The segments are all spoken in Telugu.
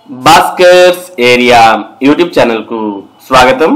భాస్కర్స్ ఏరియా యూట్యూబ్ ఛానల్ కు స్వాగతం.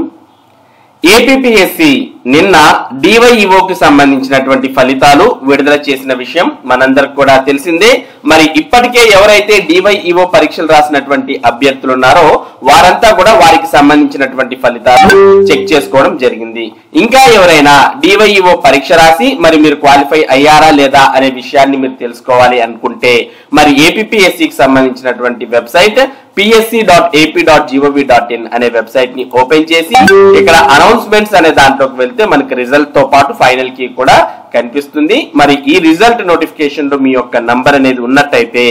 ఏపీపీఎస్సీ నిన్న డివైఈఓకి సంబంధించినటువంటి ఫలితాలు విడుదల చేసిన విషయం మనందరికి కూడా తెలిసిందే. మరి ఇప్పటికే ఎవరైతే డివైఈఓ పరీక్షలు రాసినటువంటి అభ్యర్థులు ఉన్నారో వారంతా కూడా వారికి సంబంధించినటువంటి ఫలితాలు చెక్ చేసుకోవడం జరిగింది. ఇంకా ఎవరైనా డివైఈఓ పరీక్ష రాసి మరి మీరు క్వాలిఫై అయ్యారా లేదా అనే విషయాన్ని మీరు తెలుసుకోవాలి అనుకుంటే మరి ఏపీపీఎస్సీకి సంబంధించినటువంటి వెబ్సైట్ psc.ap.gov.in అనే వెబ్సైట్ ని ఓపెన్ చేసి ఇక్కడ అనౌన్స్మెంట్స్ అనే దాంట్లోకి వెళ్తే మనకి రిజల్ట్ తో పాటు ఫైనల్ కీ కూడా కనిపిస్తుంది. మరి ఈ రిజల్ట్ నోటిఫికేషన్ లో మీ యొక్క నంబర్ అనేది ఉన్నట్టయితే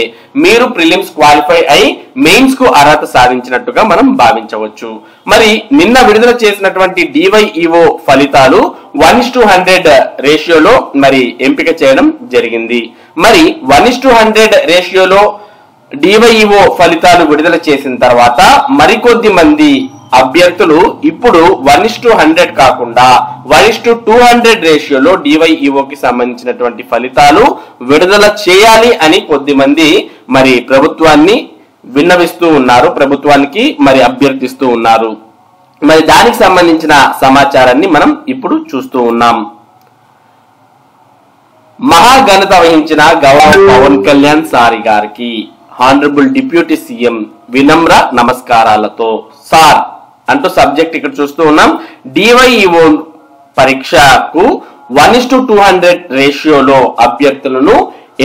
మీరు ప్రిలిమ్స్ క్వాలిఫై అయి మెయిన్స్ కు అర్హత సాధించినట్టుగా మనం భావించవచ్చు. మరి నిన్న విడుదల చేసినటువంటి డివైఈఓ ఫలితాలు 1:100 రేషియోలో మరి ఎంపిక చేయడం జరిగింది. మరి 1:100 రేషియోలో డివైఈఓ ఫలితాలు విడుదల చేసిన తర్వాత మరికొద్ది మంది అభ్యర్థులు ఇప్పుడు 1:100 కాకుండా 1:200 రేషియోలో డివైఈఓకి సంబంధించినటువంటి ఫలితాలు విడుదల చేయాలి అని కొద్ది మంది మరి ప్రభుత్వాన్ని విన్నవిస్తూ ఉన్నారు, ప్రభుత్వానికి మరి అభ్యర్థిస్తూ ఉన్నారు. మరి దానికి సంబంధించిన సమాచారాన్ని మనం ఇప్పుడు చూస్తూ ఉన్నాం. మహాఘనత వహించిన గవర్నర్ పవన్ కళ్యాణ్ సారి గారికి హానరబుల్ డిప్యూటీ సీఎం వినమ్ర నమస్కారాలతో సార్ అంటూ సబ్జెక్ట్ ఇక్కడ చూస్తూ ఉన్నాం. డివైఈఓ పరీక్షకు 1:200 రేషియోలో అభ్యర్థులను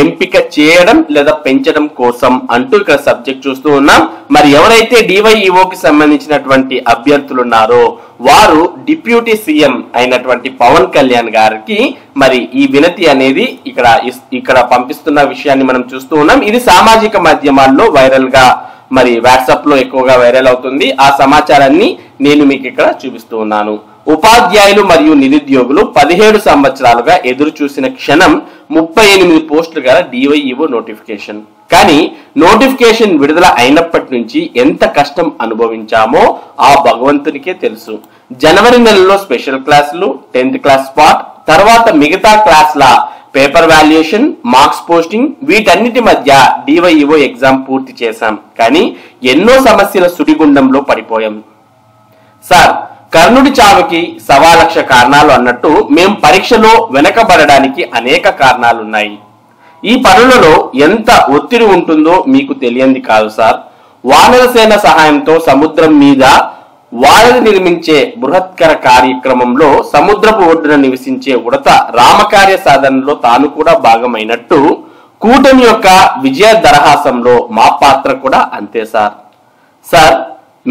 ఎంపిక చేయడం లేదా పెంచడం కోసం అంటూ ఇక్కడ సబ్జెక్ట్ చూస్తూ ఉన్నాం. మరి ఎవరైతే డివైఈఓకి సంబంధించినటువంటి అభ్యర్థులు ఉన్నారో వారు డిప్యూటీ సీఎం అయినటువంటి పవన్ కళ్యాణ్ గారికి మరి ఈ వినతి అనేది ఇక్కడ పంపిస్తున్న విషయాన్ని మనం చూస్తూ ఉన్నాం. ఇది సామాజిక మాధ్యమాల్లో వైరల్ గా మరి వాట్సాప్ లో ఎక్కువగా వైరల్ అవుతుంది. ఆ సమాచారాన్ని నేను మీకు ఇక్కడ చూపిస్తూ ఉన్నాను. ఉపాధ్యాయులు మరియు నిరుద్యోగులు 17 సంవత్సరాలుగా ఎదురు చూసిన క్షణం 38 పోస్టులు గల డివైఈఓ నోటిఫికేషన్. కానీ నోటిఫికేషన్ విడుదల అయినప్పటి నుంచి ఎంత కష్టం అనుభవించామో ఆ భగవంతునికే తెలుసు. జనవరి నెలలో స్పెషల్ క్లాసులు, 10th క్లాస్ స్పాట్, తర్వాత మిగతా క్లాసుల పేపర్ వాల్యుయేషన్, మార్క్స్ పోస్టింగ్, వీటన్నిటి మధ్య డివైఈఓ ఎగ్జామ్ పూర్తి చేశాం. కానీ ఎన్నో సమస్యల సుడిగుండంలో పడిపోయాం. సార్, కర్ణుడి చావుకి 1,00,000 కారణాలు అన్నట్టు మేము పరీక్షలో వెనకబడడానికి అనేక కారణాలున్నాయి. ఈ పనులలో ఎంత ఒత్తిడి ఉంటుందో మీకు తెలియంది కాదు సార్. వానర సేన సహాయంతో సముద్రం మీద వారధి నిర్మించే బృహత్కర కార్యక్రమంలో సముద్రపు ఒడ్డున నివసించే ఉడత రామకార్య సాధనలో తాను కూడా భాగమైనట్టు కూటమి యొక్క విజయ దరహాసంలో మా పాత్ర కూడా అంతే సార్. సార్,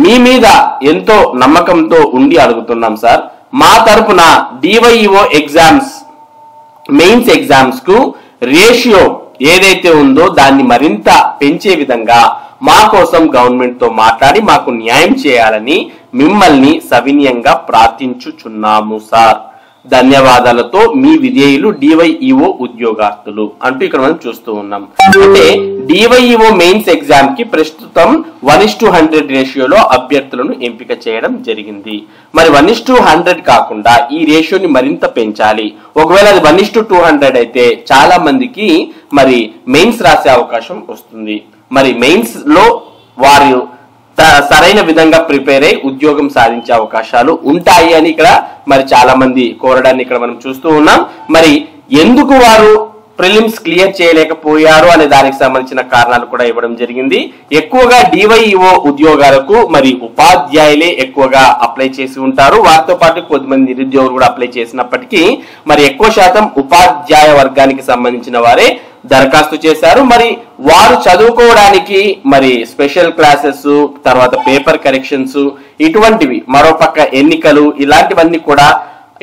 మీ మీద ఎంతో నమ్మకంతో ఉండి అడుగుతున్నాం సార్. మా తరపున డివైఈఓ ఎగ్జామ్స్, మెయిన్స్ ఎగ్జామ్స్ కు రేషియో ఏదైతే ఉందో దాన్ని మరింత పెంచే విధంగా మా కోసం గవర్నమెంట్ తో మాట్లాడి మాకు న్యాయం చేయాలని మిమ్మల్ని సవినయంగా ప్రార్థించుచున్నాము సార్. ధన్యవాదాలతో మీ విధేయులు డివైఈఓ ఉద్యోగార్థులు అంటూ ఇక్కడ మనం చూస్తూ ఉన్నాం. అంటే డివైఈఓ మెయిన్స్ ఎగ్జామ్ కి ప్రస్తుతం 1:100 రేషియోలో అభ్యర్థులను ఎంపిక చేయడం జరిగింది. మరి 1:100 కాకుండా ఈ రేషియోని మరింత పెంచాలి. ఒకవేళ అది 1:200 అయితే చాలా మందికి మరి మెయిన్స్ రాసే అవకాశం వస్తుంది. మరి మెయిన్స్ లో వారు సరైన విధంగా ప్రిపేర్ అయి ఉద్యోగం సాధించే అవకాశాలు ఉంటాయి అని ఇక్కడ మరి చాలా మంది కోరడాన్ని ఇక్కడ మనం చూస్తూ ఉన్నాం. మరి ఎందుకు వారు ప్రిలిమ్స్ క్లియర్ చేయలేకపోయారు అనే దానికి సంబంధించిన కారణాలు కూడా ఇవ్వడం జరిగింది. ఎక్కువగా డివైఈఓ ఉద్యోగాలకు మరి ఉపాధ్యాయులే ఎక్కువగా అప్లై చేసి ఉంటారు. వారితో పాటు కొద్దిమంది నిరుద్యోగులు కూడా అప్లై చేసినప్పటికీ మరి ఎక్కువ శాతం ఉపాధ్యాయ వర్గానికి సంబంధించిన వారే దరఖాస్తు చేశారు. మరి వారు చదువుకోవడానికి మరి స్పెషల్ క్లాసెస్, తర్వాత పేపర్ కరెక్షన్స్, ఇటువంటివి, మరోపక్క ఎన్నికలు,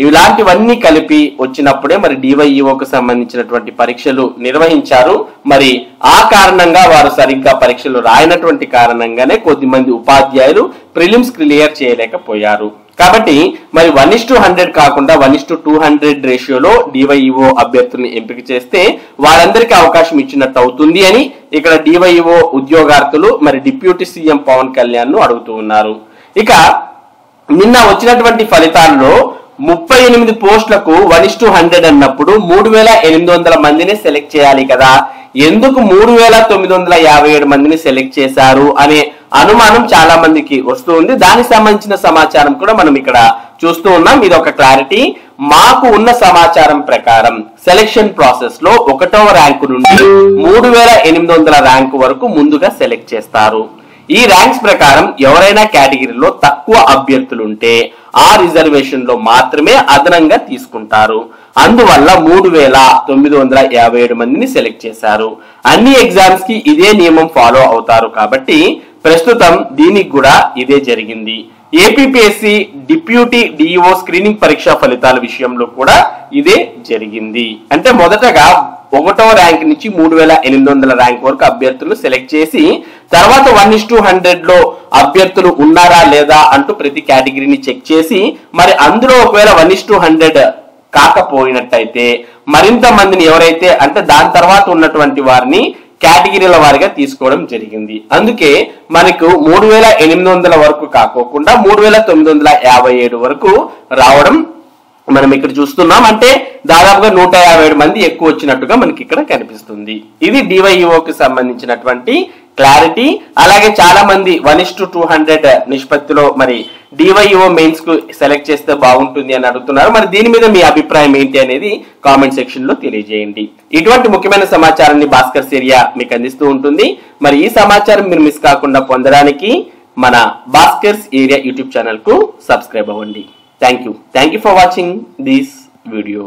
ఇలాంటివన్నీ కలిపి వచ్చినప్పుడే మరి డివైఈఓకు సంబంధించినటువంటి పరీక్షలు నిర్వహించారు. మరి ఆ కారణంగా వారు సరిగ్గా పరీక్షలు రాయనటువంటి కారణంగానే కొద్దిమంది ఉపాధ్యాయులు ప్రిలిమ్స్ క్లియర్ చేయలేకపోయారు. కాబట్టి మరి 1:100 కాకుండా 1:200 రేషియోలో డివైఈఓ అభ్యర్థుల్ని ఎంపిక చేస్తే వారందరికీ అవకాశం ఇచ్చినట్టు అవుతుంది అని ఇక్కడ డివైఈఓ ఉద్యోగార్థులు మరి డిప్యూటీ సీఎం పవన్ కళ్యాణ్ ను అడుగుతూ ఉన్నారు. ఇక నిన్న వచ్చినటువంటి ఫలితాల్లో 38 పోస్టులకు 1:100 అన్నప్పుడు 3,800 మందిని సెలెక్ట్ చేయాలి కదా, ఎందుకు 3,957 మందిని సెలెక్ట్ చేశారు అనే అనుమానం చాలా మందికి వస్తూ ఉంది. దానికి సంబంధించిన సమాచారం కూడా మనం ఇక్కడ చూస్తూ ఉన్నాం. ఇది ఒక క్లారిటీ. మాకు ఉన్న సమాచారం ప్రకారం సెలెక్షన్ ప్రాసెస్ లో 1వ ర్యాంకు నుండి 3800 ర్యాంకు వరకు ముందుగా సెలెక్ట్ చేస్తారు. ఈ ర్యాంక్స్ ప్రకారం ఎవరైనా కేటగిరీలో తక్కువ అభ్యర్థులుంటే ఆ రిజర్వేషన్ లో మాత్రమే అదనంగా తీసుకుంటారు. అందువల్ల 3957 మందిని సెలెక్ట్ చేశారు. అన్ని ఎగ్జామ్స్ కి ఇదే నియమం ఫాలో అవుతారు కాబట్టి ప్రస్తుతం దీనికి కూడా ఇదే జరిగింది. ఏపీపీఎస్సీ డిప్యూటీ డిఈఓ స్క్రీనింగ్ పరీక్ష ఫలితాల విషయంలో కూడా ఇదే జరిగింది. అంటే మొదటగా 1వ ర్యాంక్ నుంచి 3800 ర్యాంక్ వరకు అభ్యర్థులు సెలెక్ట్ చేసి తర్వాత 1:100 లో అభ్యర్థులు ఉన్నారా లేదా అంటూ ప్రతి కేటగిరీని చెక్ చేసి మరి అందులో ఒకవేళ 1:100 కాకపోయినట్టయితే మరింత మందిని ఎవరైతే అంటే దాని తర్వాత ఉన్నటువంటి వారిని కేటగిరీల వారిగా తీసుకోవడం జరిగింది. అందుకే మనకు 3800 వరకు కాకోకుండా 3957 వరకు రావడం మనం ఇక్కడ చూస్తున్నాం. అంటే దాదాపుగా 157 మంది ఎక్కువ వచ్చినట్టుగా మనకి ఇక్కడ కనిపిస్తుంది. ఇది డివైఈఓకి సంబంధించినటువంటి క్లారిటీ. అలాగే చాలా మంది 1:200 నిష్పత్తిలో మరి డివైఈఓ మెయిన్స్ కు సెలెక్ట్ చేస్తే బాగుంటుంది అని అడుగుతున్నారు. మరి దీని మీద మీ అభిప్రాయం ఏంటి అనేది కామెంట్ సెక్షన్ లో తెలియజేయండి. ఇటువంటి ముఖ్యమైన సమాచారాన్ని భాస్కర్స్ ఏరియా మీకు అందిస్తూ ఉంటుంది. మరి ఈ సమాచారం మీరు మిస్ కాకుండా పొందడానికి మన భాస్కర్స్ ఏరియా యూట్యూబ్ ఛానల్ కు సబ్స్క్రైబ్ అవ్వండి. Thank you for watching this video.